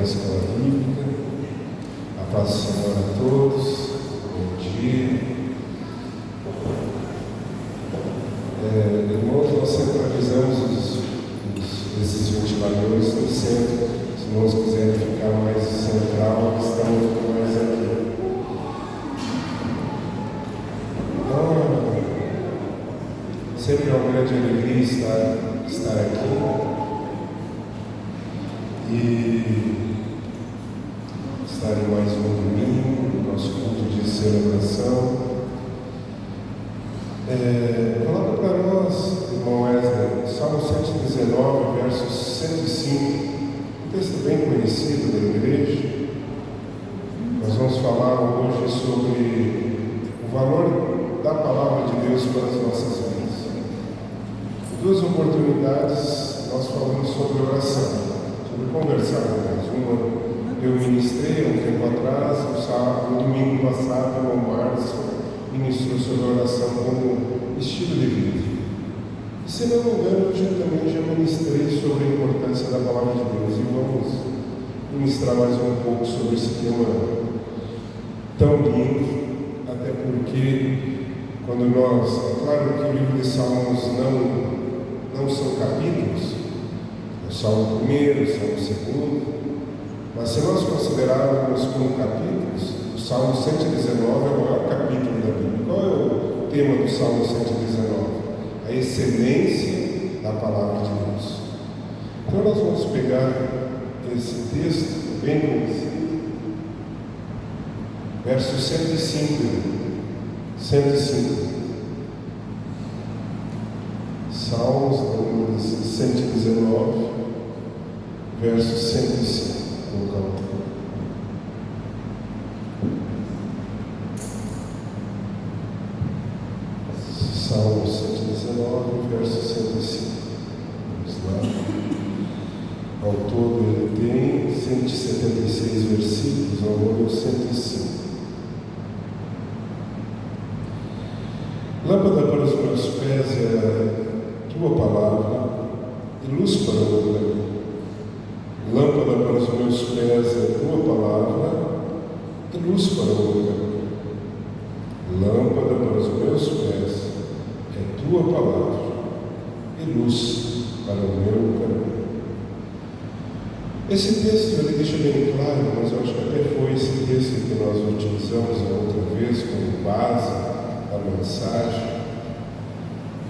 Escola Bíblica. A paz do Senhor a todos. Bom dia. Irmãos, nós centralizamos esses ventiladores no centro. Se os irmãos quiserem ficar mais central, estamos mais aqui. Então, sempre é uma grande alegria estar aqui e estar em mais um domingo, no nosso culto de celebração. Coloca para nós, irmão Wesley, Salmo 119, versos 105, um texto bem conhecido da igreja. Nós vamos falar hoje sobre o valor da palavra de Deus para as nossas vidas. Em duas oportunidades nós falamos sobre oração, sobre conversar com Deus. Uma eu ministrei há um tempo atrás, no domingo passado, o irmão Márcio ministrou sobre oração como estilo de vida. E se não me engano, eu também já ministrei sobre a importância da palavra de Deus. E vamos ministrar mais um pouco sobre esse tema tão lindo, até porque quando nós, é claro que o livro de Salmos não são capítulos, o Salmo 1, o Salmo 2, mas se nós considerarmos como capítulos, o Salmo 119 é o maior capítulo da Bíblia. Qual é o tema do Salmo 119? A excelência da palavra de Deus. Então nós vamos pegar esse texto bem conhecido, verso 105. Salmos, número 119, verso 105. Salmo 119, verso 105. Vamos lá. Ao todo ele tem 176 versículos, ao número 105. Lâmpada para os meus pés é a tua palavra e luz para o meu caminho. Lâmpada para os meus pés é a tua palavra e luz para o meu caminho. Lâmpada para os meus pés é tua palavra e luz para o meu caminho. Esse texto ele deixa bem claro, mas eu acho que até foi esse texto que nós utilizamos a outra vez como base da mensagem.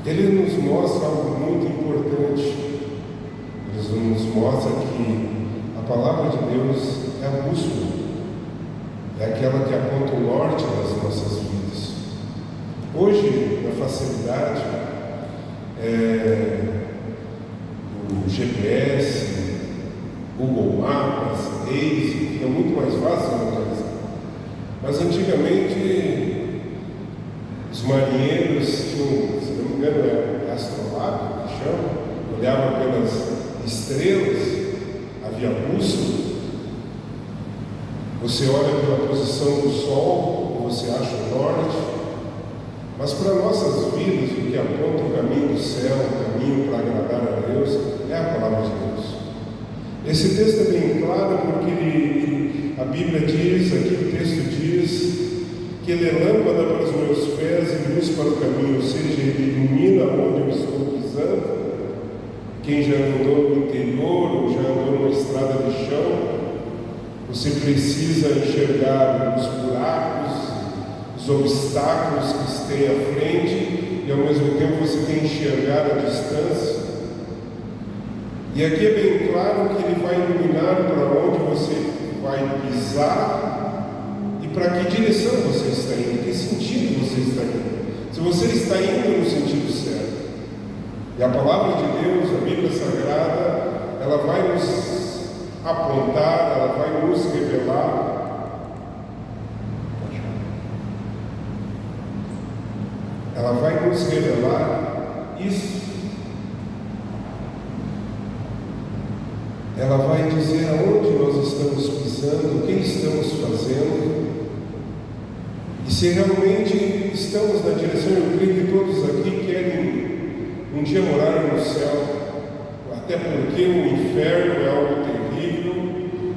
Ele nos mostra algo muito importante. Ele nos mostra que a palavra de Deus é a bússola, é aquela que aponta o norte das nossas vidas. Hoje, na facilidade, o GPS, Google Maps, Waze, é muito mais fácil de localizar. Mas antigamente, os marinheiros tinham, se não me engano, é astrolábio que chama, olhavam pelas estrelas, havia bússola. Você olha pela posição do sol e você acha o norte. Mas para nossas vidas, o que aponta o caminho do céu, o caminho para agradar a Deus, é a palavra de Deus. Esse texto é bem claro porque a Bíblia diz, aqui o texto diz, que ele é lâmpada para os meus pés e luz para o caminho, ou seja, ele ilumina onde eu estou pisando. Quem já andou no interior ou já andou numa estrada de chão, você precisa enxergar os buracos, os obstáculos que tem à frente e ao mesmo tempo você tem que enxergar a distância. E aqui é bem claro que ele vai iluminar para onde você vai pisar e para que direção você está indo, que sentido você está indo. Se você está indo no sentido certo. E a palavra de Deus, a Bíblia Sagrada, ela vai nos apontar, ela vai nos revelar. Ela vai nos revelar isso. Ela vai dizer aonde nós estamos pisando, o que estamos fazendo. E se realmente estamos na direção, eu creio que todos aqui querem um dia morar no céu, até porque o inferno é algo terrível,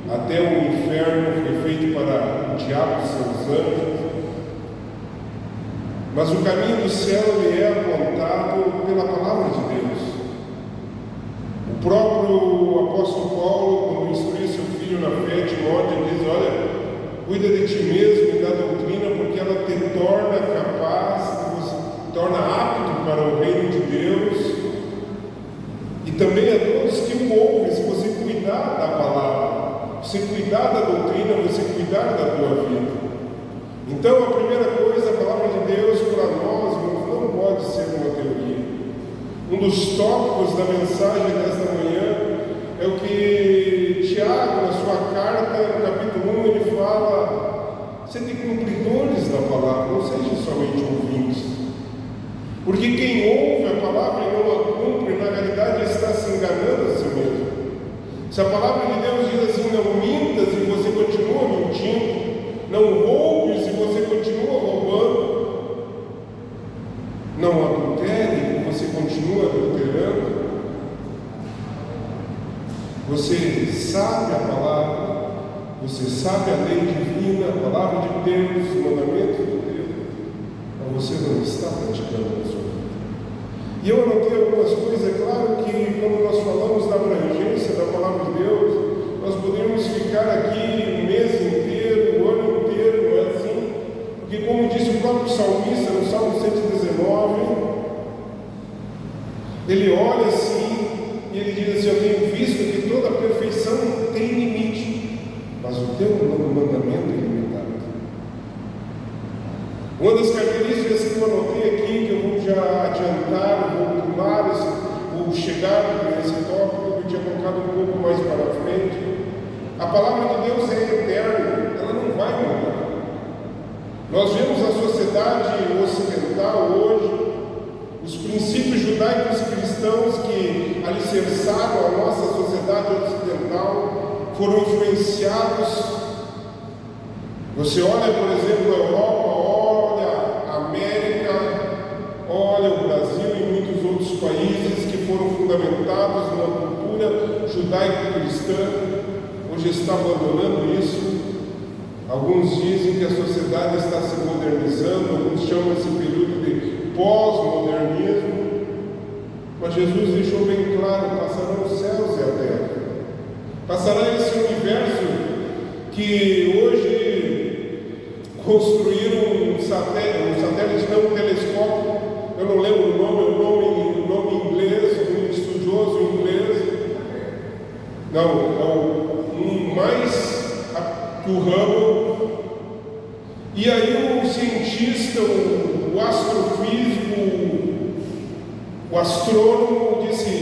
a até o inferno foi feito para o diabo e seus anjos. Mas o caminho do céu ele é apontado pela palavra de Deus. O próprio apóstolo Paulo, quando instruiu seu filho na fé, Timóteo, diz: olha, cuida de ti mesmo e da doutrina, porque ela te torna capaz, te torna apto para o reino de Deus. E também a todos que o ouvem, se você cuidar da palavra, você cuidar da doutrina, você cuidar da tua vida. Então, a primeira coisa, a palavra de Deus para nós, irmãos, não pode ser uma teoria. Um dos tópicos da mensagem desta manhã é o que Tiago, na sua carta, no capítulo 1, ele fala: sede cumpridores da palavra, não sejam somente ouvintes. Porque quem ouve a palavra e não a cumpre, na realidade está se enganando a si mesmo. Se a palavra de Deus diz assim: não mintas, e você continua mentindo, não roubes, e você continua roubando, não adultere, e você continua adulterando, você sabe a palavra, você sabe a lei divina, a palavra de Deus, o mandamento de Deus, mas você não está praticando a sua vida. E eu anotei algumas coisas. É claro que quando nós falamos da abrangência da palavra de Deus, nós podemos ficar aqui o mês inteiro, o ano inteiro, não é assim? Porque, como disse o próprio salmista no Salmo 119, ele olha assim e ele diz assim: eu tenho visto que toda a perfeição tem limite, mas o teu mandamento é ilimitado. Uma das características que eu anotei aqui, que eu vou já adiantar, vou pular, vou chegar nesse tópico que eu tinha colocado um pouco mais para frente. A palavra de Deus é eterna, ela não vai mudar. Nós vemos a sociedade ocidental hoje, os princípios judaicos cristãos que alicerçaram a nossa sociedade ocidental foram influenciados. Você olha, por exemplo, a Europa, olha a América, olha o Brasil e muitos outros países que foram fundamentados numa cultura judaico-cristã, hoje está abandonando isso. Alguns dizem que a sociedade está se modernizando, alguns chamam esse período de pós-modernismo, mas Jesus deixou bem claro: passarão os céus e a terra, passará esse universo que hoje construíram um satélite, não um telescópio, eu não lembro o nome em inglês, um estudioso em inglês, não, um mais que o Hubble. E aí o cientista, o astrofísico, o astrônomo disse: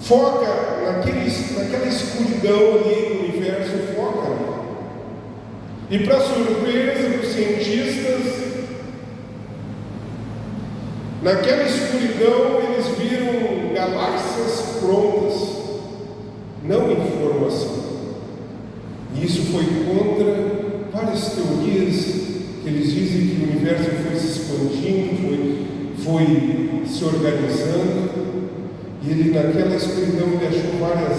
foca naquela escuridão ali do universo, foca ali. E para surpresa dos cientistas, naquela escuridão eles viram galáxias prontas, não informação. E isso foi contra várias teorias que eles dizem que o universo foi se expandindo, foi se organizando, e ele naquela escuridão ele achou várias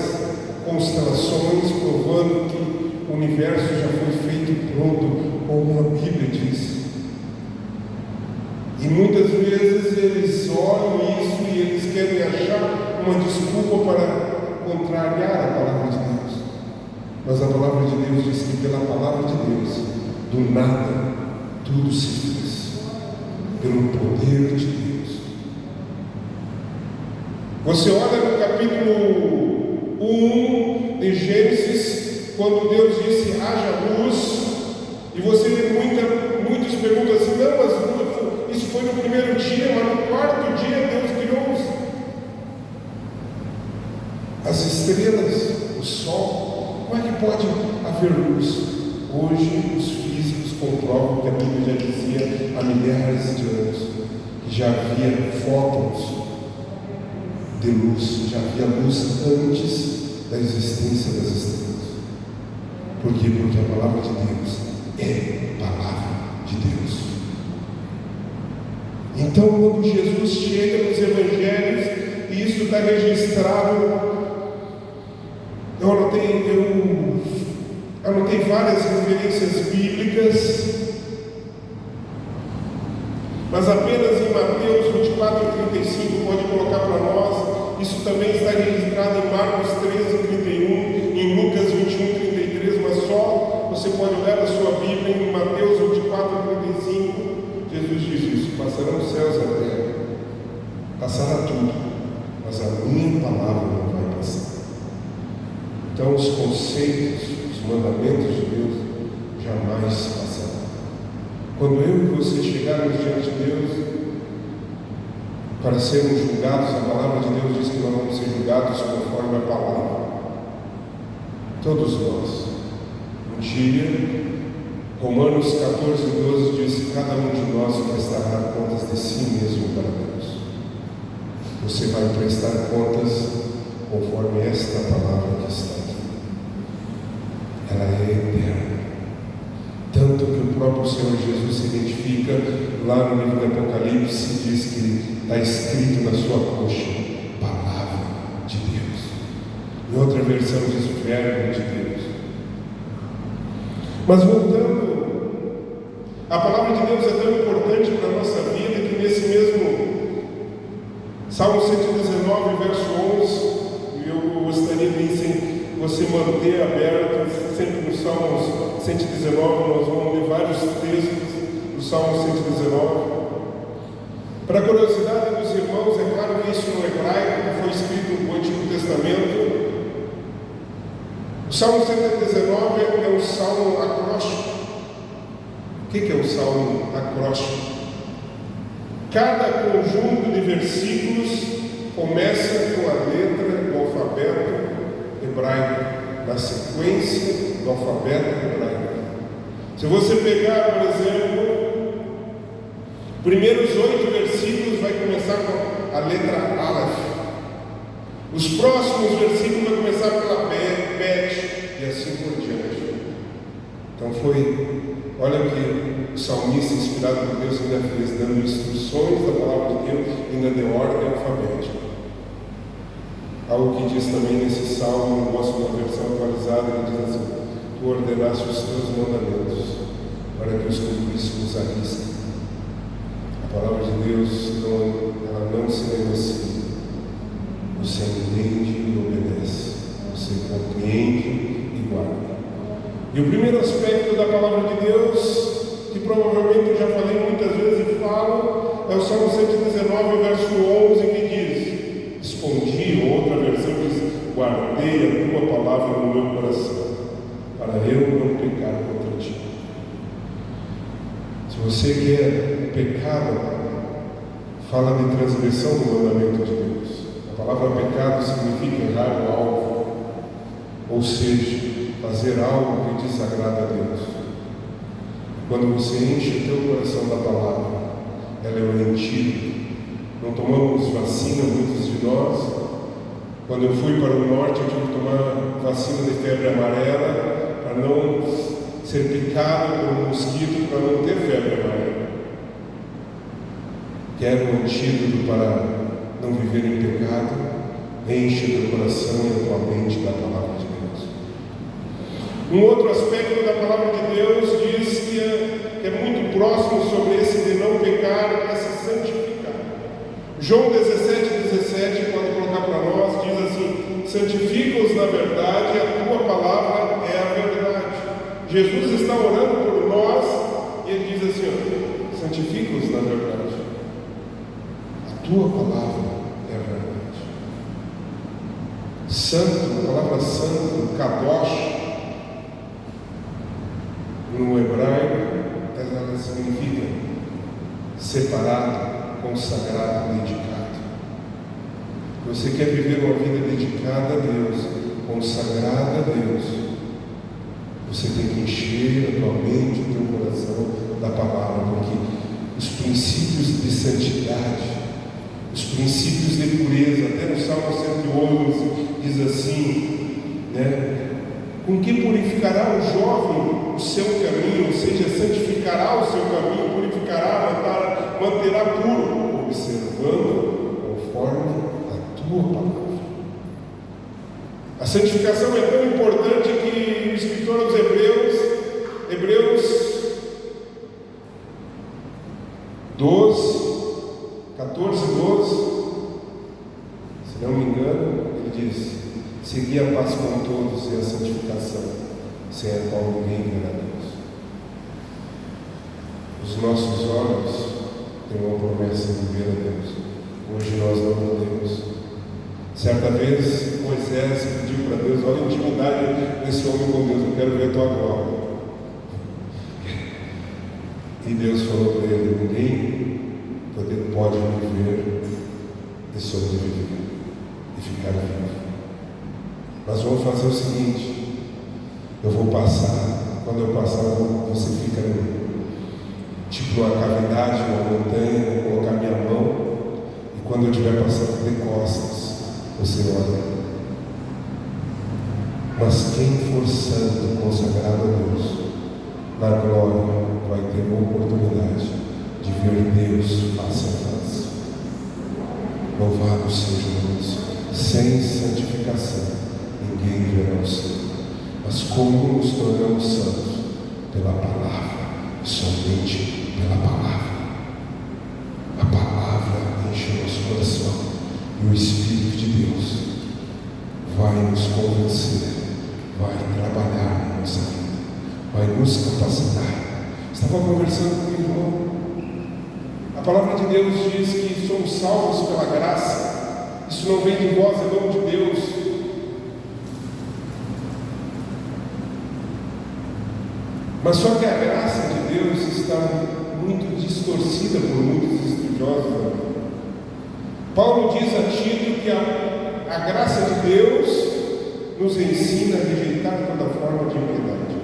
constelações provando que o universo já foi feito pronto, como a Bíblia diz. E muitas vezes eles olham isso e eles querem achar uma desculpa para contrariar a palavra de Deus. Mas a palavra de Deus diz que pela palavra de Deus, do nada, tudo se fez. Pelo poder de Deus. Você olha no capítulo 1 de Gênesis, quando Deus disse: haja luz, e muitos perguntam assim: não, mas isso foi no primeiro dia, mas no quarto dia Deus criou as estrelas, o sol. Como é que pode haver luz? Hoje os físicos comprovam que a Bíblia já dizia há milhares de anos que já havia fótons de luz, já havia luz antes da existência das estrelas. Por quê? Porque a palavra de Deus é palavra de Deus. Então, quando Jesus chega nos evangelhos, e isso está registrado, eu Anotei várias referências bíblicas, mas apenas em Mateus 24:35, pode colocar para nós. Isso também está registrado em Marcos 13:31, em Lucas 21:33, mas só você pode olhar a sua Bíblia em Mateus 24:35. Jesus diz isso: passarão os céus e a terra, passará tudo, mas a minha palavra não vai passar. Então os conceitos, os mandamentos de Deus jamais passarão. Quando eu e você chegarmos diante de Deus para sermos julgados, a palavra de Deus diz que nós vamos ser julgados conforme a palavra. Todos nós. Um dia, Romanos 14:12 diz que cada um de nós prestará contas de si mesmo para Deus. Você vai prestar contas conforme esta palavra que está aqui. Ela é eterna. Tanto que o próprio Senhor Jesus se identifica lá no livro do Apocalipse, diz que está escrito na sua coxa: palavra de Deus. Em outra versão diz verbo de Deus. Mas voltando, a palavra de Deus é tão importante para a nossa vida que nesse mesmo Salmo 119, verso 11, eu gostaria de você manter aberto, sempre no Salmo 119, nós vamos ler vários textos do Salmo 119. Para a curiosidade dos irmãos, é claro que isso no hebraico, que foi escrito no Antigo Testamento. O Salmo 119 é um salmo acróstico. O que é o salmo acróstico? Cada conjunto de versículos começa com a letra do alfabeto hebraico, na sequência do alfabeto hebraico. Se você pegar, por exemplo, primeiros 8 versículos, vai começar com a letra Aleph. Os próximos versículos vão começar pela Bet, e assim por diante. Então olha que o salmista, inspirado por Deus, ainda fez, dando instruções da palavra de Deus, ainda deu ordem alfabética. Algo que diz também nesse salmo, eu gosto da versão atualizada, ele diz assim: tu ordenaste os teus mandamentos para que os cumpríssemos à risca. A palavra de Deus, ela não se negocia. Você entende e obedece. Você compreende e guarda. E o primeiro aspecto da palavra de Deus, que provavelmente eu já falei muitas vezes e falo, é o Salmo 119, verso 11, que diz: escondi, ou outra versão diz: guardei a tua palavra no meu coração, para eu não pecar contra ti. Se você quer pecado, fala de transgressão do mandamento de Deus. A palavra pecado significa errar o alvo, ou seja, fazer algo que desagrada a Deus. Quando você enche o teu coração da palavra, ela é um antídoto. Não tomamos vacina, muitos de nós. Quando eu fui para o norte, eu tive que tomar vacina de febre amarela para não ser picado por um mosquito, para não ter febre amarela. Quero um antídoto para não viver em pecado. Enche o teu coração e a tua mente da palavra de Deus. Um outro aspecto da palavra de Deus diz que é muito próximo sobre esse de não pecar, é se santificar. João 17:17, pode colocar para nós, diz assim: santifica-os na verdade, a tua palavra é a verdade. Jesus está orando por nós e ele diz assim: santifica-os na verdade, a tua palavra é a verdade. Santo, a palavra santo, kadosh, no hebraico, ela significa separado, consagrado, dedicado. Você quer viver uma vida dedicada a Deus, consagrada a Deus, você tem que encher a tua mente, o teu coração da palavra, porque os princípios de santidade, os princípios de pureza, até no Salmo 111 diz assim, com que purificará o jovem o seu caminho, ou seja, santificará o seu caminho, purificará, manterá puro, observando conforme a tua palavra. A santificação é tão importante que o escritor aos Hebreus 14, 12, se não me engano, ele diz: segui a paz com todos e a santificação, sem a qual ninguém verá Deus. Os nossos olhos têm uma promessa de ver a Deus. Hoje nós não podemos. Certa vez Moisés pediu para Deus: olha a intimidade desse homem com Deus, eu quero ver a tua glória. E Deus falou para ele: ninguém pode me ver e sobreviver e ficar vivo. Nós vamos fazer o seguinte: eu vou passar, quando eu passar você fica tipo numa cavidade, numa montanha, vou colocar minha mão, e quando eu estiver passando de costas, você olha. Mas quem for santo, consagrado a Deus, na glória vai ter uma oportunidade de ver Deus face a face. Louvado seja Deus. Sem santificação ninguém verá o Senhor. Mas como nos tornamos santos? Pela palavra, somente pela palavra. A palavra enche o nosso coração e o Espírito de Deus vai nos convencer, vai trabalhar na nossa vida, vai nos capacitar. Estava conversando com o irmão. A palavra de Deus diz que somos salvos pela graça. Isso não vem de vós, é dom de Deus. Mas só que a graça de Deus está muito distorcida por muitos estudiosos. Paulo diz a Tito que a graça de Deus nos ensina a rejeitar toda forma de impiedade.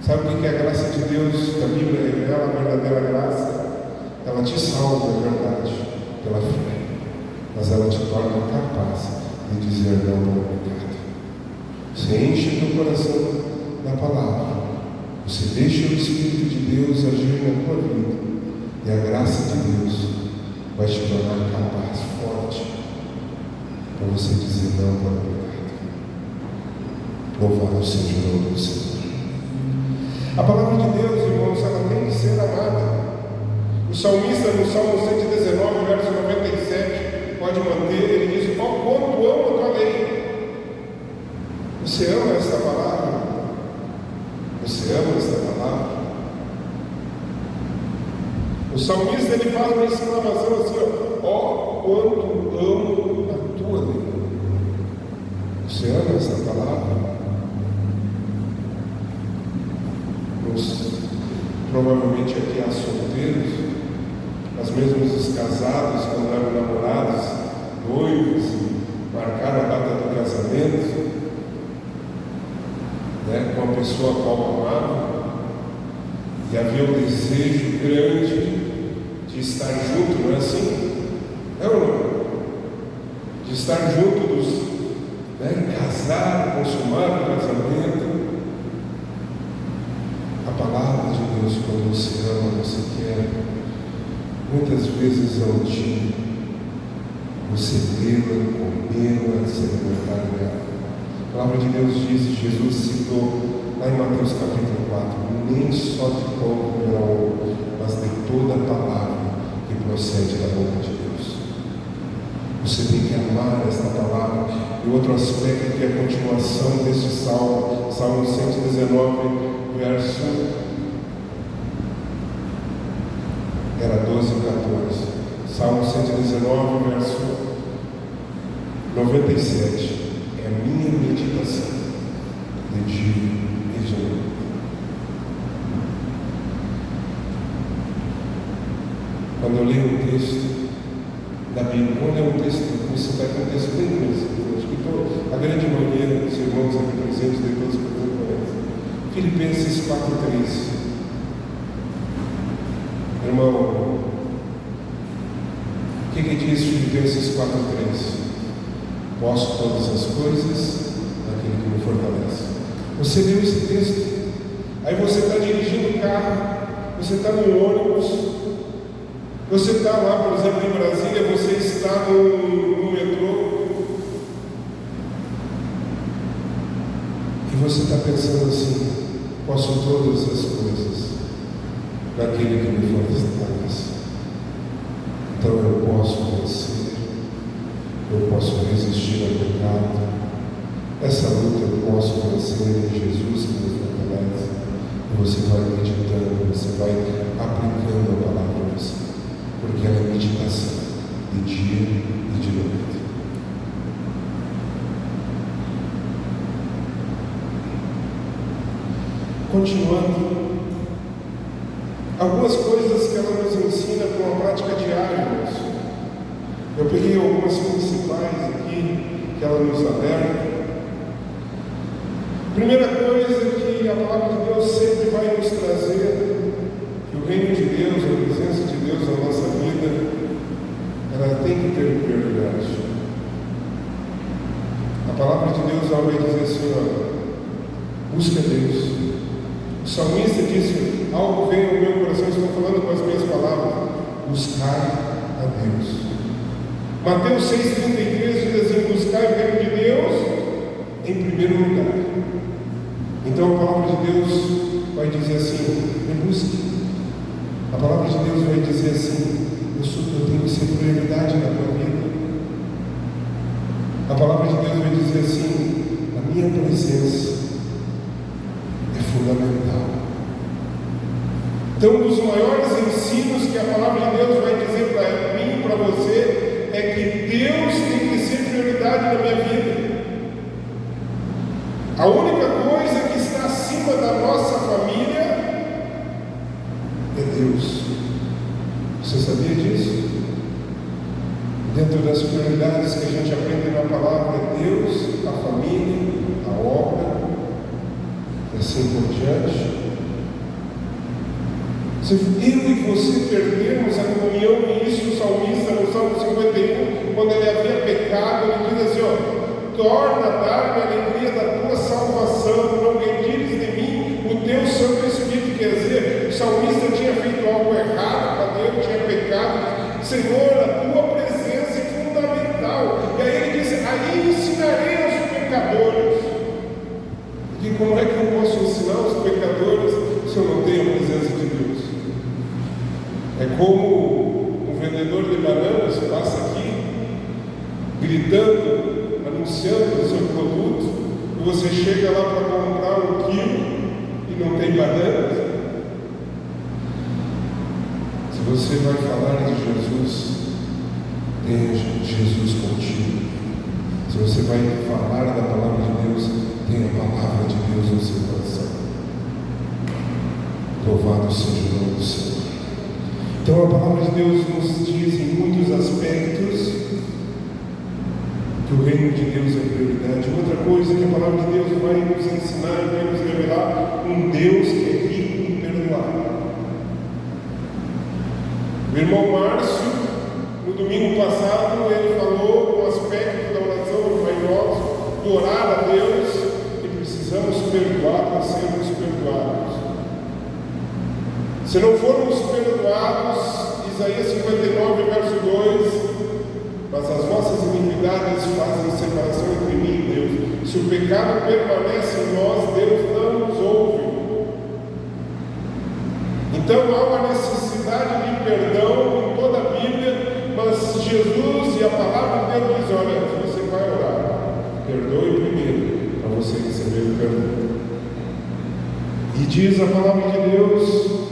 Sabe o que é a graça de Deus? Que a Bíblia revela a verdadeira graça. Ela te salva, é verdade, pela fé, mas ela te torna capaz de dizer não para o pecado. Você enche o teu coração da palavra, você deixa o Espírito de Deus agir na tua vida, e a graça de Deus vai te tornar capaz, forte, para você dizer não para o pecado. Louvado seja o nome do Senhor. A palavra de Deus, irmãos, ela tem que ser amada. O salmista, no Salmo 119, verso 97, pode manter, ele diz: ó, quanto amo a tua lei. Você ama esta palavra? Você ama esta palavra? O salmista, ele faz uma exclamação assim: ó, quanto amo a tua lei. Você ama esta palavra? Provavelmente aqui há solteiros, mas mesmo os casados, quando eram namorados, noivos, marcaram a data do casamento, né, com a pessoa a qual amavam, e havia um desejo grande de estar junto, não é assim? É ou não? De estar junto dos, né, casar, consumar o casamento. A palavra de Deus, quando você ama, você quer, muitas vezes não tinha, você lê-la, comê-la, se alimentar dela. A palavra de Deus diz, Jesus citou lá em Mateus capítulo 4, nem só de pão viverá o homem, mas de toda a palavra que procede da boca de Deus. Você tem que amar esta palavra. E outro aspecto que é a continuação deste salmo, Salmo 119, verso era 12 e 14. Salmo 119, verso 97. É a minha meditação de dia e de noite. Quando eu leio um texto da Bíblia, quando é um texto, você vai com um texto bem conhecido. Acho que a grande maioria dos irmãos aqui presentes, de todos os presentes, Filipenses 4:3. Irmão, o que diz Filipenses 4:3? Posso todas as coisas naquele que me fortalece. Você leu esse texto, aí você está dirigindo o carro, você está no ônibus, você está lá, por exemplo, em Brasília, você está no metrô, e você está pensando assim: posso todas as coisas naquele que me fortalece. Então eu posso vencer, eu posso resistir ao pecado. Essa luta eu posso vencer em Jesus que nos fortalece. E você vai meditando, você vai aplicando a palavra em você, porque ela é meditação de dia e de noite. Continuando, algumas coisas que ela nos ensina com a prática diária, irmãos. Eu peguei algumas principais aqui que ela nos alerta. Primeira coisa que a palavra de Deus sempre vai nos trazer, que o reino de Deus, a presença de Deus na nossa vida, ela tem que ter prioridade. A palavra de Deus ela vai dizer assim, olha, busque a Deus. O salmista disse, algo veio no meu coração, estou falando com as minhas palavras, buscai a Deus. Mateus 6,33 diz assim, buscai o reino de Deus em primeiro lugar. Então a palavra de Deus vai dizer assim, me busque. A palavra de Deus vai dizer assim, eu tenho que ser prioridade na tua vida. A palavra de Deus vai dizer assim, a minha presença é fundamental. Então um dos maiores ensinos que a palavra de Deus vai dizer para mim e para você é que Deus tem que ser prioridade na minha vida. A única coisa que está acima da nossa família é Deus. Você sabia disso? Dentro das prioridades que a gente aprende na palavra é Deus, a família, a obra, e assim por diante. Se eu e você perdermos a comunhão, e isso o salmista no Salmo 51, quando ele havia pecado, ele diz assim, torna a dar-me a alegria da tua salvação, não retires de mim o teu Santo Espírito. Quer dizer, o salmista tinha feito algo errado para Deus, tinha pecado. Senhor, a tua presença é fundamental. E aí ele disse, aí ensinarei aos pecadores. E como é que eu posso ensinar os pecadores se eu não tenho a presença de Deus? É como um vendedor de bananas passa aqui, gritando, anunciando o seu produto, e você chega lá para comprar 1 quilo e não tem bananas. Se você vai falar de Jesus, tenha Jesus contigo. Se você vai falar da palavra de Deus, tenha a palavra de Deus no seu coração. Louvado seja o nome do Senhor. Então a palavra de Deus nos diz em muitos aspectos que o reino de Deus é prioridade. Outra coisa que a palavra de Deus vai nos ensinar e vai nos revelar, um Deus que é rico em perdoar. O irmão Márcio, no domingo passado, ele falou um aspecto da oração do Pai Nosso, do orar a Deus, que precisamos perdoar para sermos perdoados. Se não formos perdoados, Isaías 59, verso 2, mas as vossas iniquidades fazem separação entre mim e Deus. Se o pecado permanece em nós, Deus não nos ouve. Então há uma necessidade de perdão em toda a Bíblia, mas Jesus e a palavra de Deus diz, olha, você vai orar, perdoe primeiro, para você receber o perdão. E diz a palavra de Deus,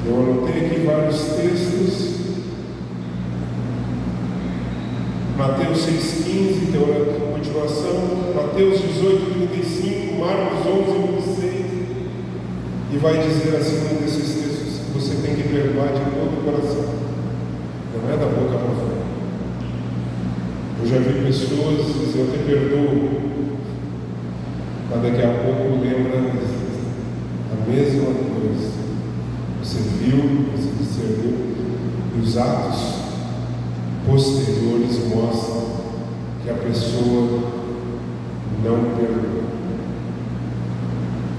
eu anotei aqui vários textos, Mateus 6,15, tem uma continuação, Mateus 18,35, Marcos 11,26, e vai dizer assim num desses textos, você tem que perdoar de todo o coração, não é da boca para fora. Eu já vi pessoas dizer, eu te perdoo, mas daqui a pouco lembra a mesma coisa. Você viu, você discerniu, e os atos posteriores mostram que a pessoa não perdoa.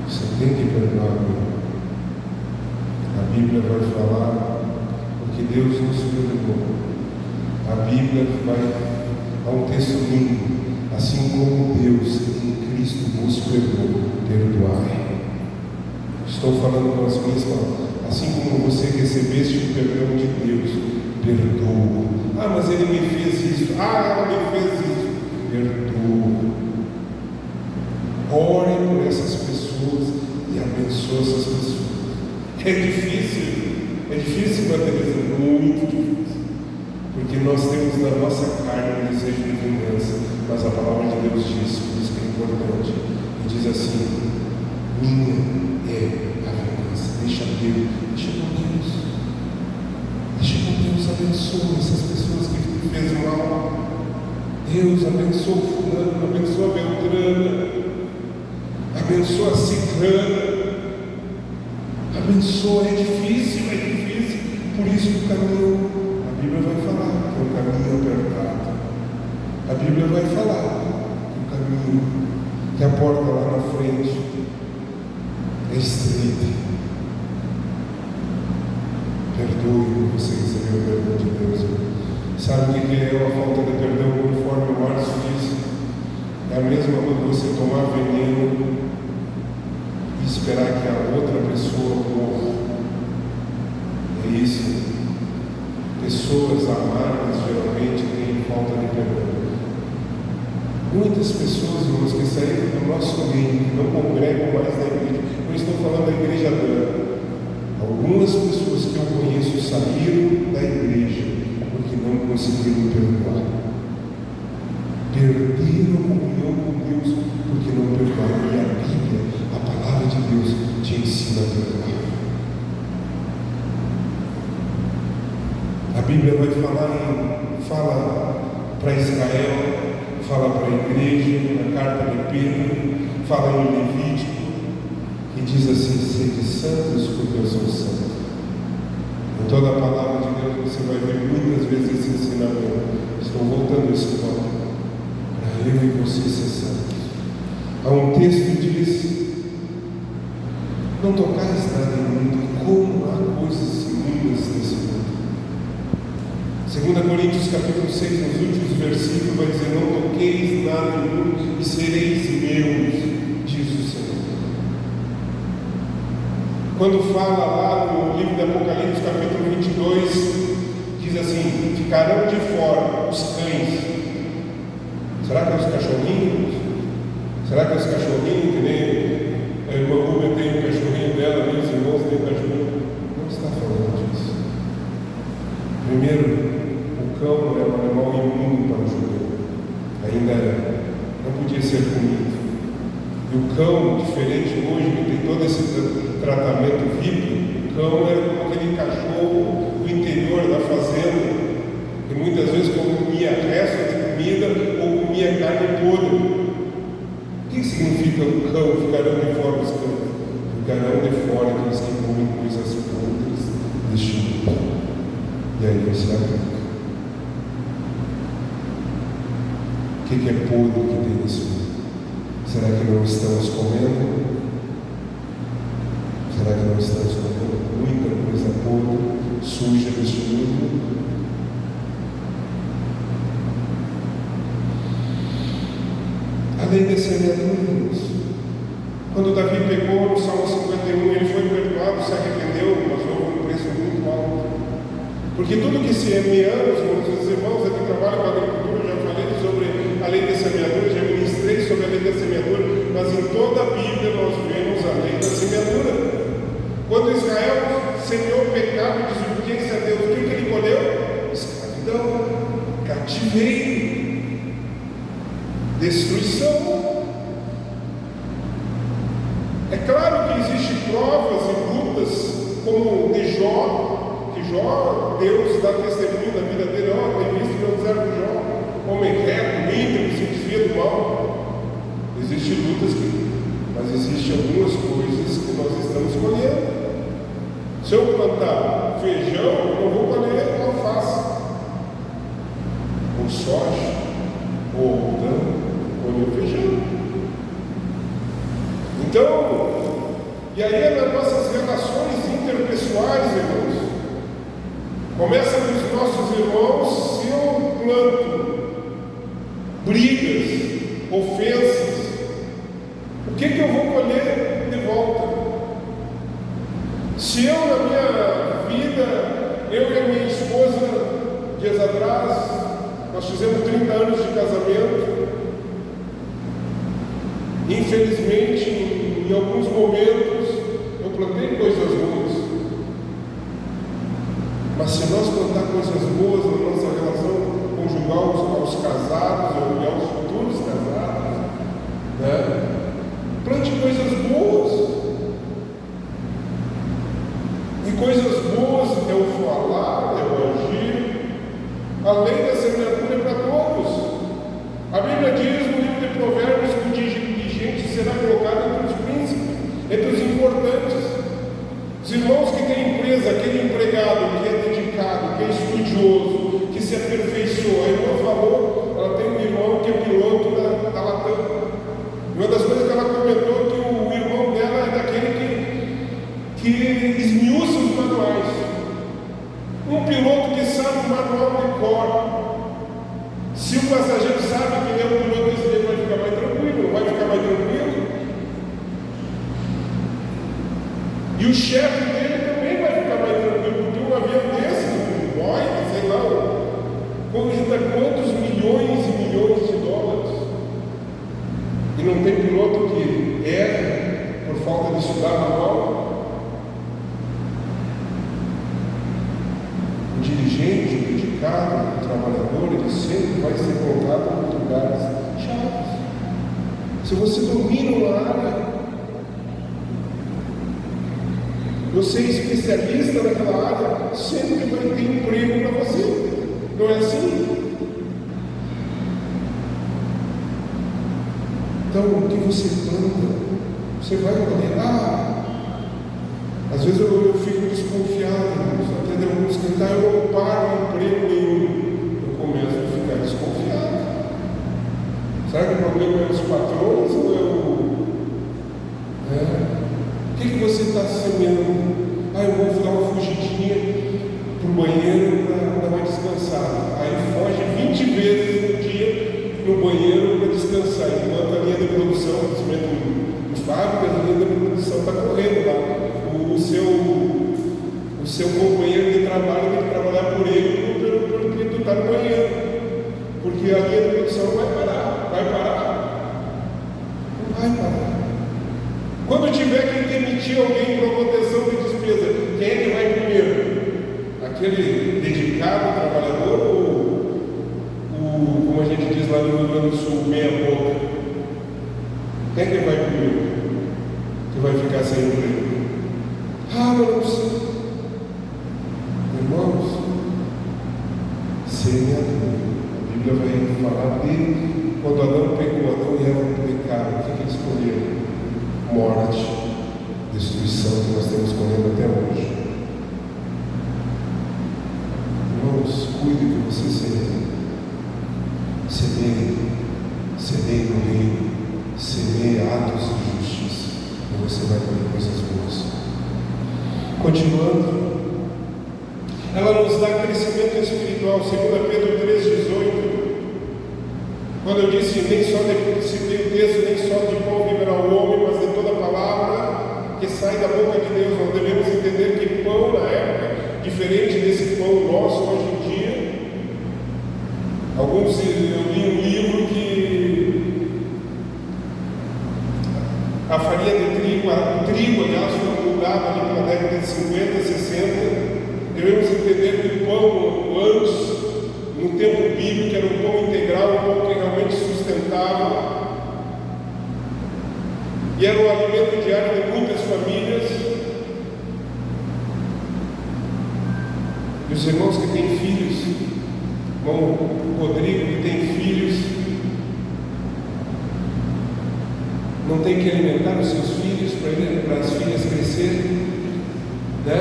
Você tem que perdoar mesmo. A Bíblia vai falar porque Deus nos perdoou. A Bíblia vai a um texto lindo, assim como Deus em Cristo nos perdoou, perdoai os Estou falando com as minhas palavras. Assim como você recebeste o perdão de Deus, perdoa. Ah, mas ele me fez isso. Ah, ela me fez isso. Perdoa. Ore por essas pessoas e abençoe essas pessoas. É difícil materializar, muito difícil. Porque nós temos na nossa carne um desejo de vingança, mas a palavra de Deus diz, por isso que é importante, e diz assim: minha é a vingança. Deixa com Deus. Abençoa essas pessoas que te fez mal. Deus abençoa fulano, abençoa Beltrana, abençoa a ciclana. Abençoa, é difícil. Por isso que o caminho, a Bíblia vai falar que é um caminho apertado. A Bíblia vai falar que o caminho, que a porta lá na frente é estreita. Perdoe, você recebeu o perdão de Deus. Sabe o que é uma falta de perdão, conforme o Márcio disse? É a mesma quando você tomar veneno e esperar que a outra pessoa morra. É isso. Pessoas amargas geralmente têm falta de perdão. Muitas pessoas, irmãos, que saíram do nosso meio, que não congregam mais na igreja. Eu estou falando da igreja dana. Algumas pessoas que eu conheço saíram da igreja porque não conseguiram perdoar. Perderam a comunhão com Deus porque não perdoaram. E a Bíblia, a palavra de Deus, te ensina a perdoar. A Bíblia vai fala para Israel, fala para a igreja, na carta de Pedro, fala em Levítico, e diz assim: sede santos porque eu sou santo. Em toda a palavra de Deus você vai ver muitas vezes esse ensinamento. Estou voltando a esse ponto, para eu e você ser santos. Há um texto que diz: não tocais nada imundo. Como há coisas imundas nesse mundo. 2 Coríntios capítulo 6, nos últimos versículos, vai dizer: não toqueis nada imundo e sereis meus, diz o Senhor. Quando fala lá no livro de Apocalipse, capítulo 22, diz assim: ficarão de fora os cães. Será que é os cachorrinhos? Será que é os cachorrinhos que nem a irmã Rubia tem o cachorrinho dela, meus irmãos têm o cachorrinho? Não está falando disso. Primeiro, o cão era um animal imundo para o judeu. Ainda não podia ser comido. E o cão, diferente hoje, que tem todo esse tratamento VIP, o cão era como aquele cachorro do interior da fazenda, que muitas vezes comia restos de comida ou comia carne podre. O que significa o cão? Ficarão de fora os cães? Ficarão de fora aqueles que comem coisas podres deste mundo. E aí você aplica. O que é podre que tem nesse mundo? Será que não estamos comendo? Será que não estamos comendo muita coisa podre, suja deste mundo? A lei da semeadura. Quando Davi pegou no Salmo 51, ele foi perdoado, se arrependeu, mas houve um preço muito alto. Porque tudo que semeamos, os irmãos aqui trabalham com a agricultura, eu já falei sobre a lei da semeadura, já ministrei sobre a lei da semeadura, mas em toda a Bíblia nós vemos a lei da semeadura. Quando Israel semeou o pecado e desobediência a Deus, o que ele colheu? Escravidão, cativeiro, destruição. É claro que existem provas e lutas, como de Jó, que Jó, Deus dá testemunho da vida dele: ó, tem visto meu servo Jó, homem reto, íntegro, se desvia do mal. Existem lutas, mas existem algumas coisas que nós estamos colhendo. Se eu plantar feijão, eu não vou colher alface, ou soja, ou algodão, colher feijão. Então, e aí nas nossas relações interpessoais, irmãos, começa dos nossos irmãos. Se eu planto brigas, ofensas, o que eu vou colher de volta? Se eu, na minha vida, eu e a minha esposa, dias atrás, nós fizemos 30 anos de casamento. Infelizmente, em alguns momentos, eu plantei coisas boas. Mas se nós plantar coisas boas na nossa relação conjugal aos casados ou aos futuros casados, né? Plante coisas boas. E coisas boas é o falar, é o agir. A lei da semeadura é para todos. A Bíblia diz no livro de Provérbios que o dirigente será colocado entre os príncipes, entre os importantes. Os irmãos que têm empresa, aquele empregado que é dedicado, que é estudioso, que se aperfeiçoa. A irmã falou, ela tem um irmão que é piloto da Latam. Uma das coisas que ela comentou que o irmão dela é daquele que esmiuça os manuais. Um piloto que sabe o manual de cor. Se o passageiro sabe que ele é um piloto, ele vai ficar mais tranquilo, não vai ficar mais tranquilo. E o chefe dele também vai ficar mais tranquilo, porque um avião desse, um Boeing, sei lá, custa quantos milhões e milhões de dólares. E não tem piloto que erra por falta de estudar manual. O dirigente, o dedicado, o trabalhador, ele sempre vai ser colocado em lugares chaves. Se você domina uma área, você é especialista naquela área, sempre vai ter emprego para você. Não é assim? Então, o que você planta, você vai colher. Às vezes eu fico desconfiado, até de alguns cantar, eu não paro emprego nenhum. Eu começo a ficar desconfiado. Será que o problema é os patrões ou é o... O que você está semeando? Eu vou dar uma fugidinha para o banheiro para dar uma descansada. Aí foge 20 vezes no dia no banheiro para descansar. Enquanto a linha de produção, principalmente em fábricas, a linha de produção está correndo lá. O seu companheiro de trabalho tem que trabalhar por ele porque tu está no banheiro. Porque a linha de produção não vai parar. Vai parar? Não vai parar. Quando tiver que demitir alguém para contenção de despesa, quem é que vai primeiro? Aquele dedicado trabalhador ou como a gente diz lá no Rio Grande do Sul, meia boca? Quem é que vai primeiro? Que vai ficar sem emprego? Mas não sei. Irmãos, semeadura. A Bíblia vai falar dele quando Adão pegou, Adão e Eva pecaram. O que eles escolheram? Morte, destruição que nós temos correndo até hoje. Irmãos, cuide que você semeia. Semeie no reino, semeie atos de justiça, e você vai colher coisas boas. Continuando, ela nos dá crescimento espiritual, 2 Pedro 3,18. Quando eu disse, nem só citei o texto, nem só de pão viverá o homem, mas de toda a palavra que sai da boca de Deus. Nós devemos entender que pão na época, diferente desse pão nosso hoje em dia. Eu li um livro que a farinha de trigo, o trigo, aliás, foi mudado ali para a década de 50, 60. Devemos entender que o pão antes, no tempo bíblico, era um pão integral, um pão que realmente sustentava. E era o alimento diário de muitas famílias. E os irmãos que têm filhos, irmão Rodrigo que tem filhos, não tem que alimentar os seus filhos para as filhas crescerem, né?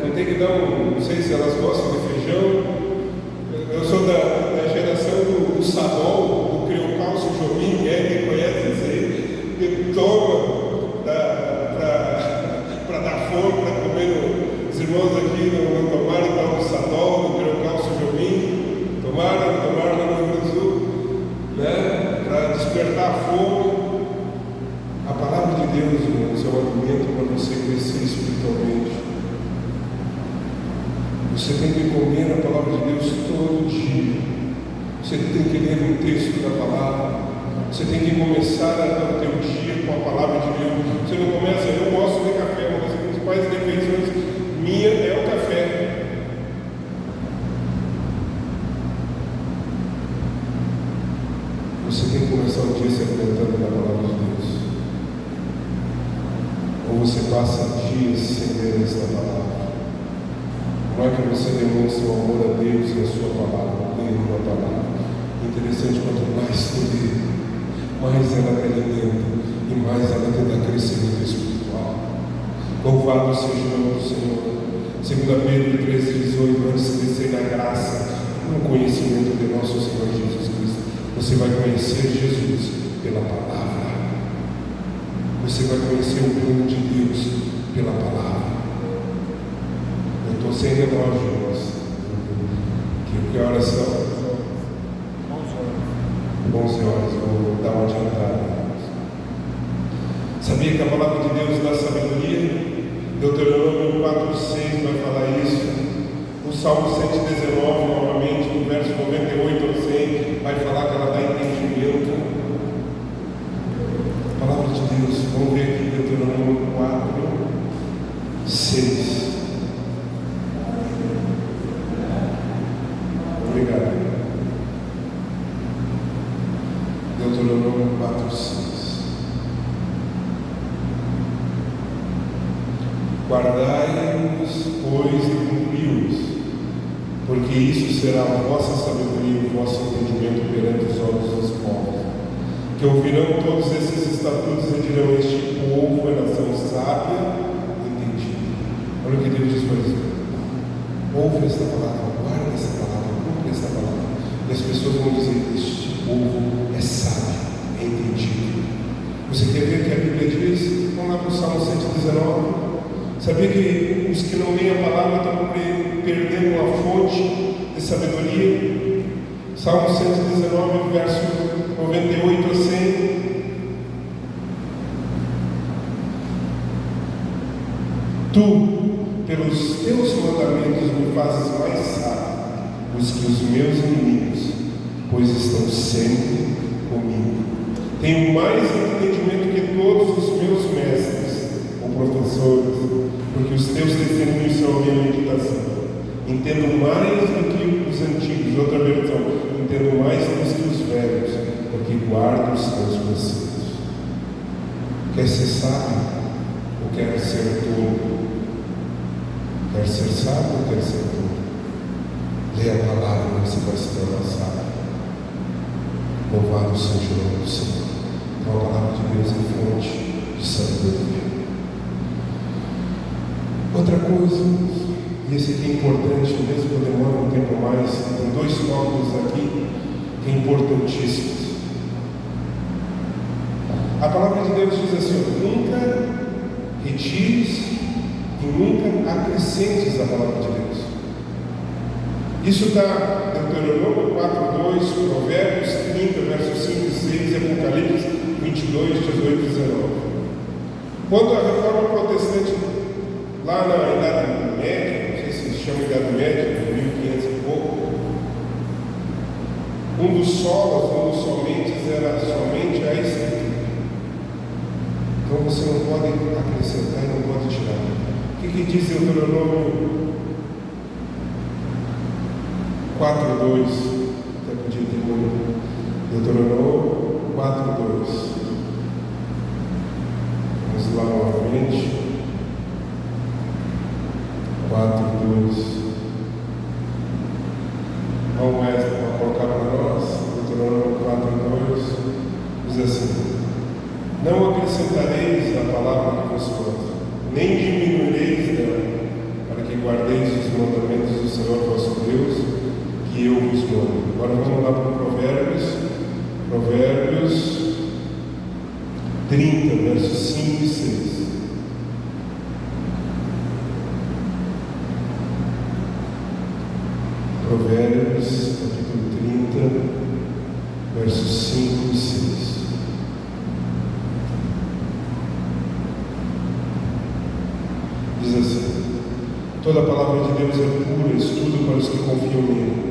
Não tem que dar não sei se elas gostam de feijão. Eu sou da geração do Sadol, do Criocalcio Jobim, quem conhece isso aí, que toma para dar fome, para comer. Os irmãos aqui não tomaram então, do Sadol, do Criocalcio Jobim, tomaram lá no Rio Grande do Sul, né? Para despertar a fome. A palavra de Deus, irmãos, é um alimento para você crescer espiritualmente. Você tem que comer a palavra de Deus todo dia. Você tem que ler um texto da palavra. Você tem que começar o teu dia com a palavra de Deus. Você não começa, eu gosto de café, uma das principais refeições minha é o café. Você tem que começar o dia se alimentando da palavra de Deus. Ou você passa dias sem ler esta palavra. Não é que você demonstre o amor a Deus e a sua palavra, lendo a palavra. Interessante, quanto mais tu lê, mais ela te alimenta e mais ela te dá crescimento espiritual. Louvado seja o nome do Senhor. 2 Pedro 3,18, antes de crescer na graça e no conhecimento de nosso Senhor Jesus Cristo. Você vai conhecer Jesus pela palavra. Você vai conhecer o plano de Deus pela palavra. Eu estou sem relógio, irmãos. Que horas são? 11 horas, vou dar uma adiantada. Sabia que a palavra de Deus dá sabedoria? Deuteronômio 4,6 vai falar isso. O Salmo 119, novamente, no verso 98 ao 100, vai falar que ela dá entendimento. A palavra de Deus, vamos ver aqui Deuteronômio 4,6. Obrigado. Deuteronômio 4,6. Guardai-os, pois, e cumpri-os, porque isso será a vossa sabedoria e o vosso entendimento perante os olhos dos povos, que ouvirão todos esses estatutos e dirão: este povo é nação sábia e entendida. Olha o que Deus diz para eles: ouve esta palavra, guarda esta palavra, cumpre esta palavra. E as pessoas vão dizer: este povo é sábio, é entendido. Você quer ver o que a Bíblia diz? Vamos lá para o Salmo 119. Sabia que os que não leem a palavra estão perdendo uma fonte de sabedoria? Salmo 119, verso 98 a 100. Tu, pelos teus mandamentos, me fazes mais sábio dos que os meus inimigos, pois estão sempre comigo. Tenho mais entendimento que todos os meus mestres ou professores, porque os teus testemunhos são a minha meditação. Entendo mais do que os antigos, outra versão, entendo mais do que os velhos, porque guardo os teus preceitos. Quer ser sábio ou quer ser tolo? Quer ser sábio ou quer ser tolo? Lê a palavra e você vai se tornar sábio. Louvado seja o nome do Senhor. Então a palavra de Deus é fonte de sabedoria. Outra coisa, e esse aqui é importante, mesmo que eu demore um tempo mais, tem 2 tópicos aqui que é importantíssimos. A palavra de Deus diz assim: nunca retires e nunca acrescentes a palavra de Deus. Isso está em Deuteronômio 4,2, Provérbios 30, versos 5 e 6 e Apocalipse 22, 18 e 19. Quando a reforma protestante, lá na Idade Média, não sei se se chama Idade Média, 1500 e pouco, um dos solos, um dos somente era somente a Escritura. Então você não pode acrescentar e não pode tirar. O que diz Deuteronômio 4,2? Até podia ter muito. Deuteronômio 4,2. Vamos lá novamente. 4,2. Vamos mais para colocar para nós. Deuteronômio 4,2 diz assim: não acrescentareis a palavra que vos conto, nem diminuireis dela, para que guardeis os mandamentos do Senhor vosso Deus, que eu vos mando. Agora vamos lá para Provérbios 30, versos 5 e 6. Provérbios, capítulo 30, versos 5 e 6. Diz assim: Toda a palavra de Deus é pura, estudo para os que confiam nele.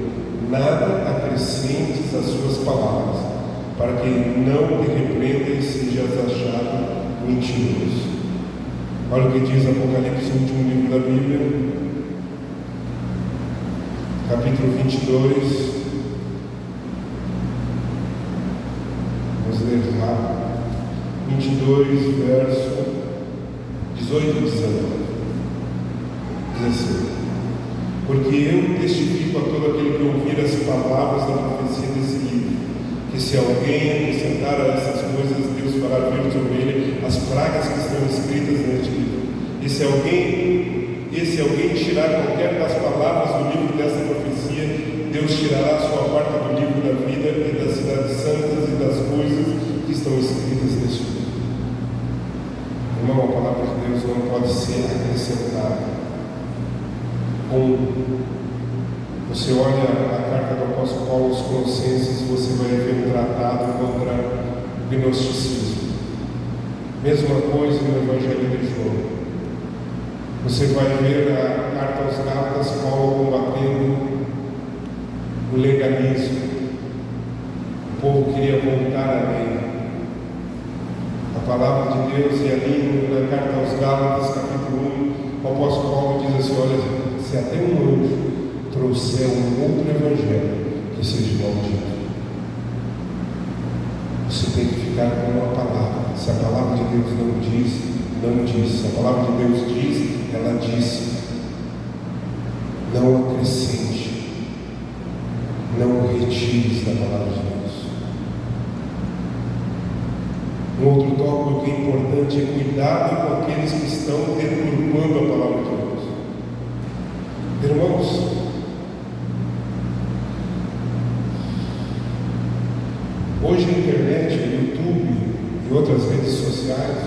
Nada acrescentes às suas palavras, para que não te repreenda e sejas achado mentiroso. Olha o que diz Apocalipse, o último livro da Bíblia, capítulo 22. Vamos ler rápido. 22, verso 18 e 19. Diz assim: porque eu testifico a todo aquele que ouvir as palavras da profecia desse livro, que se alguém acrescentar a essas coisas, Deus fará vir sobre ele as pragas que estão escritas neste livro. E se alguém tirar qualquer das palavras do livro dessa profecia, Deus tirará a sua parte do livro da vida e das cidades santas e das coisas que estão escritas neste livro. Irmão, a palavra de Deus não pode ser acrescentada. Você olha a carta do apóstolo Paulo aos Colossenses, você vai ver um tratado contra o gnosticismo. Mesma coisa no Evangelho de João. Você vai ver a carta aos Gálatas, Paulo combatendo o legalismo. O povo queria voltar à lei. A palavra de Deus, e ali na carta aos Gálatas, capítulo 1, o apóstolo Paulo diz assim: olha, se até um anjo trouxer um outro evangelho, que seja maldito. Você tem que ficar com uma palavra. Se a palavra de Deus não diz, não diz. Se a palavra de Deus diz, ela disse. Não acrescente, não retires da palavra de Deus. Um outro tópico que é importante é cuidado com aqueles que estão deturpando a palavra de Deus. Irmãos, hoje a internet, o YouTube e outras redes sociais,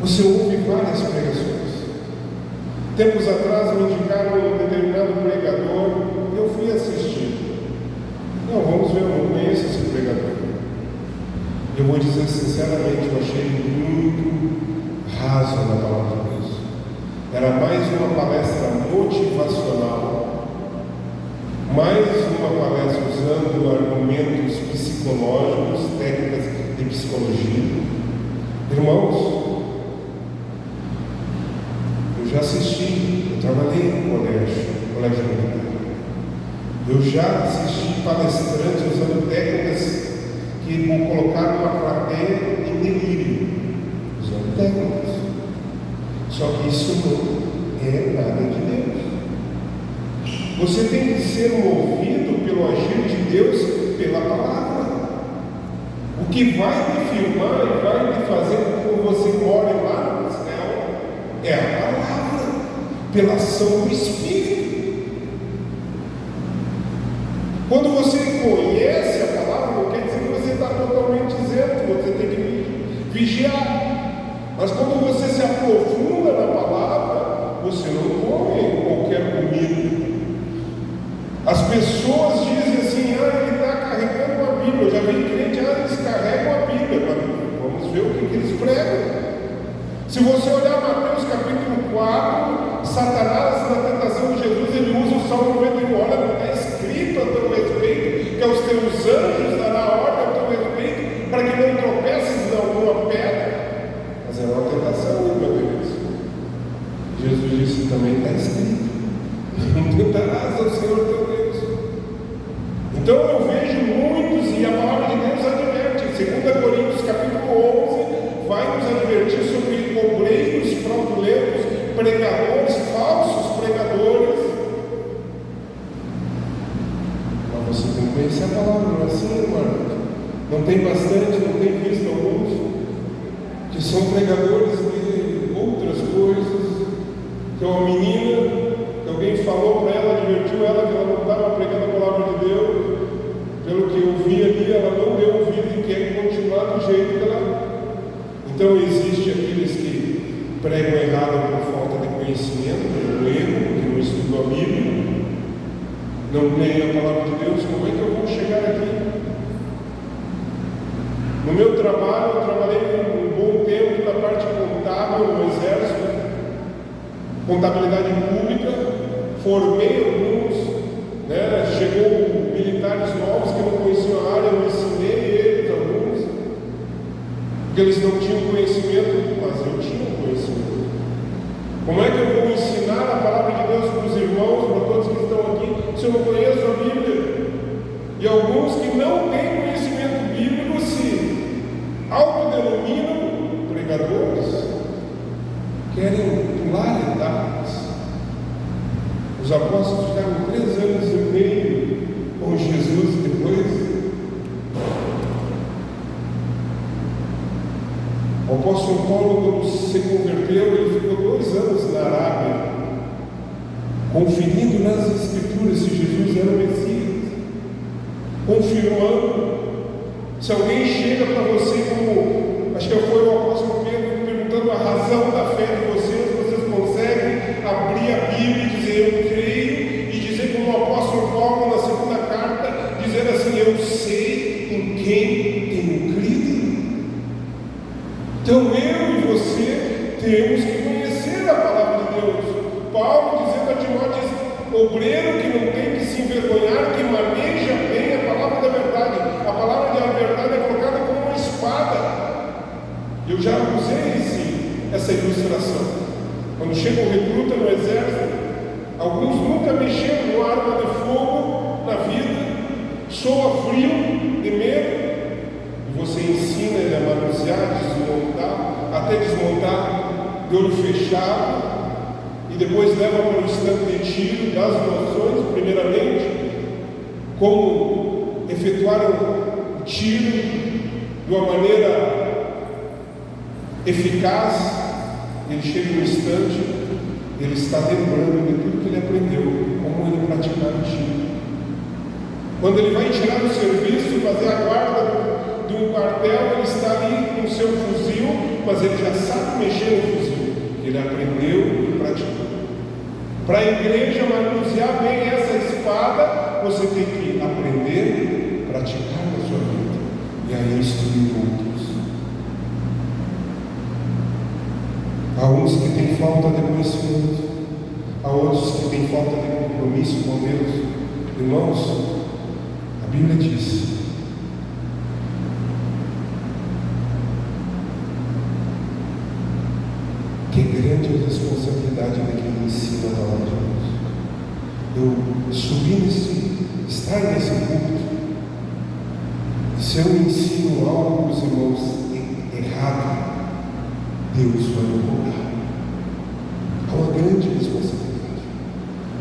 você ouve várias pregações. Tempos atrás me indicaram um determinado pregador, eu fui assistir. Não, vamos ver, eu não conheço esse pregador. Eu vou dizer sinceramente, eu achei muito raso na palavra de Deus. Era mais uma palestra motivacional, mais uma palestra usando argumentos psicológicos, técnicas de psicologia. Irmãos, eu já assisti, eu trabalhei no colégio militar. Eu já assisti palestrantes usando técnicas que vão colocar uma plateia em delírio, usando técnicas. Só que isso não é nada de Deus. Você tem que ser movido pelo agir de Deus pela palavra. O que vai te firmar e vai te fazer com que você more lá no céu é a palavra, pela ação do Espírito. Quando você conhece a palavra, não quer dizer que você está totalmente isento, você tem que vigiar. Mas quando você se aprofunda na palavra, você não come qualquer comida. As pessoas dizem assim: ele está carregando a Bíblia. Eu já vi crente, eles carregam a Bíblia. Mas vamos ver o que eles pregam. Se você olhar Mateus capítulo 4, Satanás, na tentação de Jesus, ele usa o Salmo 91. Olha, não está escrito a teu respeito, que aos teus anjos dará ordem a teu respeito, para que não tropeces em alguma pedra. Mas é uma tentação, meu Deus. Jesus disse: também está escrito: não tentarás ao Senhor teu Deus. Então eu vejo muitos, e a palavra de Deus adverte, em 2 Coríntios capítulo 11, vai nos advertir sobre obreiros fraudulentos, pregadores, falsos pregadores. Mas você tem que conhecer a palavra, não é assim, irmão? Não tem bastante, não tem visto alguns que são pregadores de outras coisas, que é uma menina que alguém falou para ela, advertiu ela que ela não estava pregando a palavra de Deus. Pelo que eu vi ali, ela não deu ouvido e quer continuar do jeito que ela. Então existe aqueles que pregam errado por falta de conhecimento, pelo erro, porque não estudou a Bíblia, não leem a palavra de Deus. Como é que eu vou chegar aqui? No meu trabalho, eu trabalhei um bom tempo na parte contábil no Exército. contabilidade pública, formei alguns, né? Chegou militares novos que não conheciam a área, eu ensinei eles alguns, porque eles não tinham conhecimento, mas eu tinha conhecimento. Como é que eu vou ensinar a palavra de Deus para os irmãos, para todos que estão aqui, se eu não conheço a Bíblia? E alguns que não têm conhecimento bíblico se autodenominam pregadores, querem pular etapas. Os apóstolos ficaram 3 anos e meio com Jesus depois. O apóstolo Paulo, quando se converteu, ele ficou 2 anos na Arábia, conferindo nas Escrituras se Jesus era o Messias, confirmando. Se alguém chega para você, como acho que foi o apóstolo Pedro, perguntando a razão da fé de vocês conseguem abrir a Bíblia e dizer eu creio, e dizer como o apóstolo Paulo na segunda carta, dizer assim, eu sei em quem tenho crido. Então eu e você temos que conhecer a palavra de Deus. Paulo dizendo a Timóteo, obreiro que não tem que se envergonhar, que maneja bem a palavra da verdade. A palavra da verdade é colocada como uma espada. Eu já usei essa ilustração. Quando chega um recruta no exército, alguns nunca mexeram numa arma de fogo na vida, soa frio, de medo, e você ensina ele a manusear, desmontar, até desmontar de olho fechado, e depois leva para o instante de tiro, das noções, primeiramente, como efetuar o tiro de uma maneira eficaz. Ele chega no instante, ele está lembrando de tudo que ele aprendeu, como ele praticar o tiro. Quando ele vai tirar do serviço, fazer a guarda de um quartel, ele está ali com o seu fuzil, mas ele já sabe mexer no fuzil, ele aprendeu e praticou. Para a igreja manusear bem essa espada, você tem que aprender, praticar na sua vida, e aí instruir outros. Há uns que têm falta de conhecimento, há outros que têm falta de compromisso com Deus. Irmãos, a Bíblia diz que grande é a responsabilidade daquele ensina a palavra de Deus. Eu subi estar nesse culto, se eu ensino algo para os irmãos errado, Deus vai me cobrar. É uma grande responsabilidade.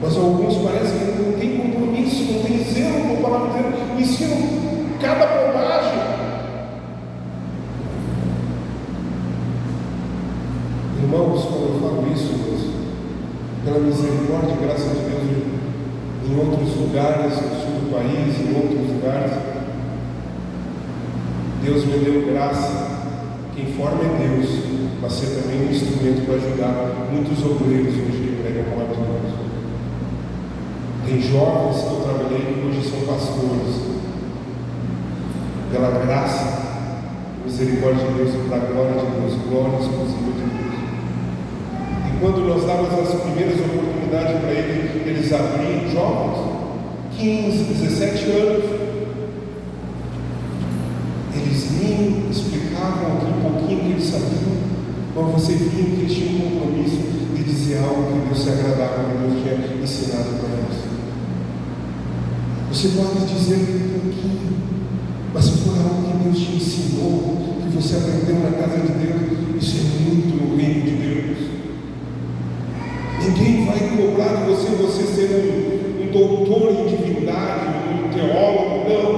Mas alguns parecem que não têm compromisso, não têm zelo com a palavra de Deus, ensinam cada bobagem. Irmãos, quando eu falo isso, Deus, pela misericórdia e graça de Deus, em outros lugares, no sul do país, em outros lugares, Deus me deu graça. Quem forma é Deus, mas ser também um instrumento para ajudar muitos obreiros hoje que pregam a palavra de Deus. Tem jovens que eu trabalhei que hoje são pastores. Pela graça, misericórdia de Deus e para a glória de Deus, glória exclusiva de Deus. E quando nós dávamos as primeiras oportunidades para eles abrirem, jovens, 15, 17 anos, eles me explicavam aquele pouquinho que eles sabiam. Quando você via que eles tinham um compromisso de dizer algo que Deus se agradava, que Deus tinha ensinado para eles. Você pode dizer um pouquinho, mas se for algo que Deus te ensinou, que você aprendeu na casa de Deus, isso é muito no reino de Deus. Ninguém vai cobrar de você ser um doutor em divindade, um teólogo, não.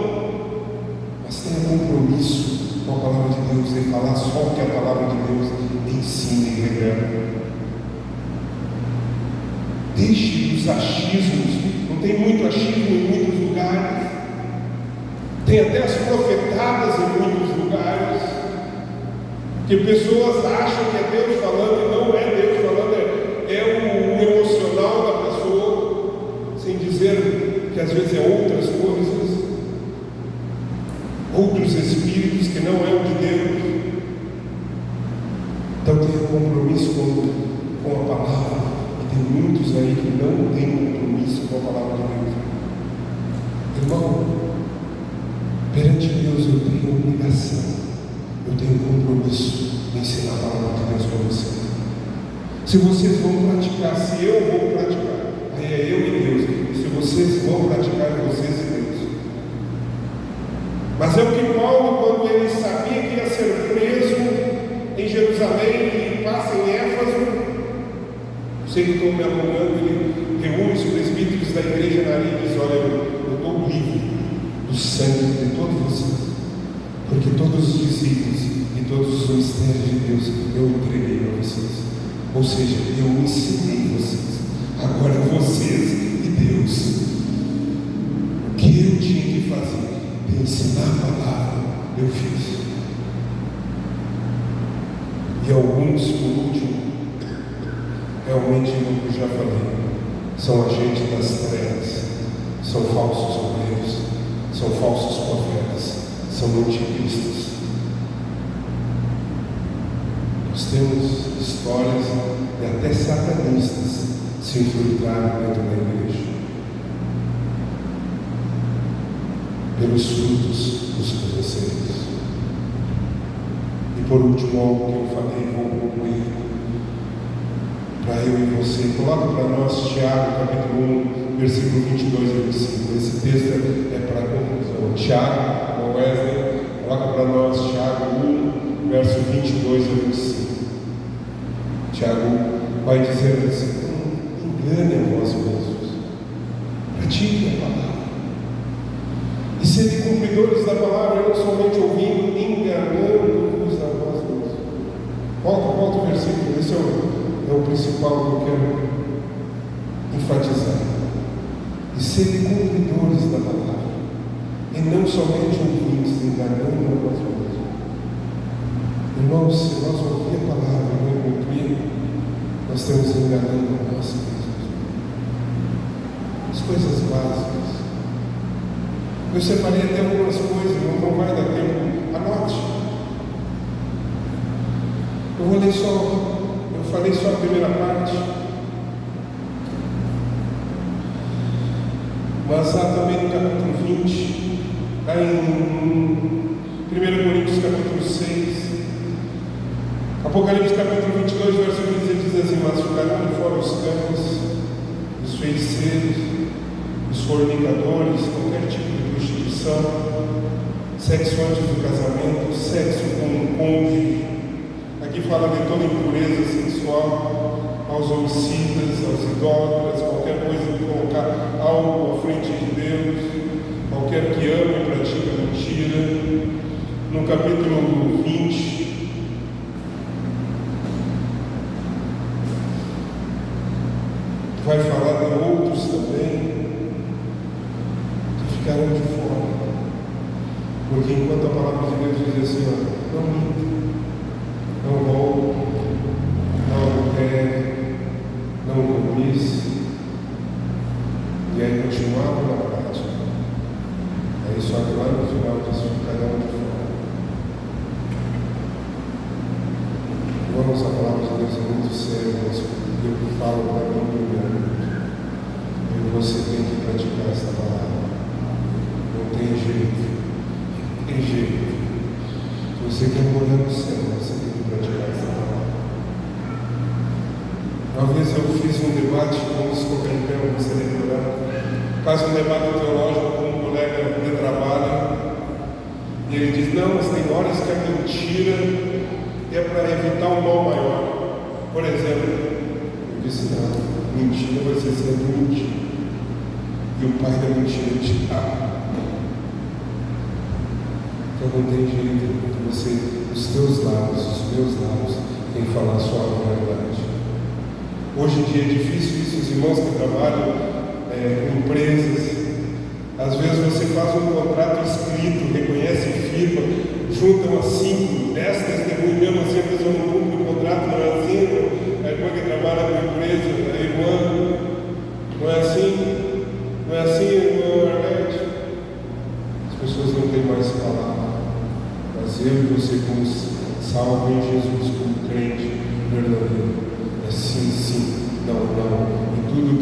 Mas tenha compromisso com a palavra de Deus e falar só o que a palavra de Deus ensina e revela. Deixe os achismos. Não tem muito achismo em muitos lugares. Tem até as profetadas em muitos lugares. Que pessoas acham que é Deus falando e não é Deus falando, é o emocional da pessoa, sem dizer que às vezes é outras coisas, outros espíritos que não é o de Deus. Então tenha compromisso com a palavra e Tem muitos aí que não têm compromisso com a palavra de Deus. Irmão, perante Deus eu tenho obrigação, eu tenho compromisso de ensinar a palavra de Deus para você. Se vocês vão praticar, se eu vou praticar, aí é eu e Deus. Se vocês vão praticar, é vocês e Deus. Mas é o que Paulo, quando ele sabia que ia ser preso em Jerusalém e passa em Éfeso, sei que estou me acompanhando, ele reúne os presbíteros da igreja na área e diz: olha, eu estou livre do sangue de todos vocês, porque todos os discípulos e todos os mistérios de Deus eu entreguei para vocês. Ou seja, eu ensinei vocês. Agora vocês e Deus. O que eu tinha que fazer de ensinar a palavra, eu fiz. E alguns, por último, realmente, como eu já falei, são agentes das trevas, são falsos obreiros, são falsos profetas, são anticristos. Nós temos histórias de até satanistas se infiltraram dentro da igreja. Pelos frutos dos conhecedores. E por último, algo que eu falei, vou concluir. Para eu e você, coloca para nós Tiago, capítulo 1, versículo 22 e 25. Esse texto é para a conclusão. Tiago, Wesley, coloca para nós Tiago 1, verso 22 a 25. Tiago vai dizer assim: engane a vós mesmos, pratique a palavra, e sede cumpridores da palavra, não somente ouvindo, enganando-vos a vós mesmos. Volta o versículo, esse é o principal que eu quero enfatizar. E sede cumpridores da palavra, e não somente ouvintes, enganando a vós mesmos. Irmãos, se nós ouvir a palavra e não cumprir, nós estamos enganando a nós mesmos. As coisas básicas. Eu separei até algumas coisas, não vai dar tempo. Anote. Eu vou ler eu falei só a primeira parte. Mas há também no capítulo 20, há em 1 Coríntios capítulo 6, Apocalipse capítulo 22, verso 15, diz assim: mas ficarão de fora os cães, os feiticeiros, os fornicadores, qualquer tipo de prostituição, sexo antes do casamento, sexo com um cônjuge. Aqui fala de toda impureza sexual, aos homicidas, aos idólatras, qualquer coisa que colocar algo à frente de Deus, qualquer que ama e pratica mentira. No capítulo 20, vai falar de outros também que ficaram de fora, porque enquanto a palavra de Deus diz assim: ó, não minta, não roube, não adultere, não cobice, e aí continuava na prática. Aí só que lá no final diz: ficarão de fora. Vamos, a palavra de Deus é muito séria, mas eu falo para mim primeiro. E você tem que praticar essa palavra. Não tem jeito. Não tem jeito. Se você quer morar no céu, você tem que praticar essa palavra. Uma vez eu fiz um debate com os copernicãos, você lembra? Faz um debate teológico com um colega de trabalho. E ele diz: não, mas tem horas que a mentira é para evitar um mal maior. Por exemplo, eu disse: não, mentira vai ser sempre mentira. E o pai da mentira te dá. Então não tem jeito. Os teus lábios, os meus lábios, tem que falar só a verdade. Hoje em dia é difícil isso, os irmãos que trabalham em empresas. Às vezes você faz um contrato escrito, reconhece firma, juntam as 5, 10 testemunhas, mesmo assim a pessoa não cumpre o contrato, não é assim, a irmã que trabalha na empresa, a irmã, não é assim, não é assim, irmã Arnete? As pessoas não têm mais palavra, mas eu e você, como salvo em Jesus, como crente verdadeiro, é sim, sim, não, não,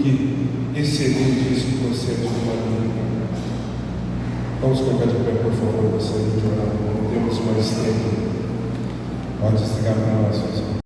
que exceder disso que você é de mim. Vamos colocar de pé, por favor, gostaria de orar. Não temos mais tempo. Pode desligar para nós,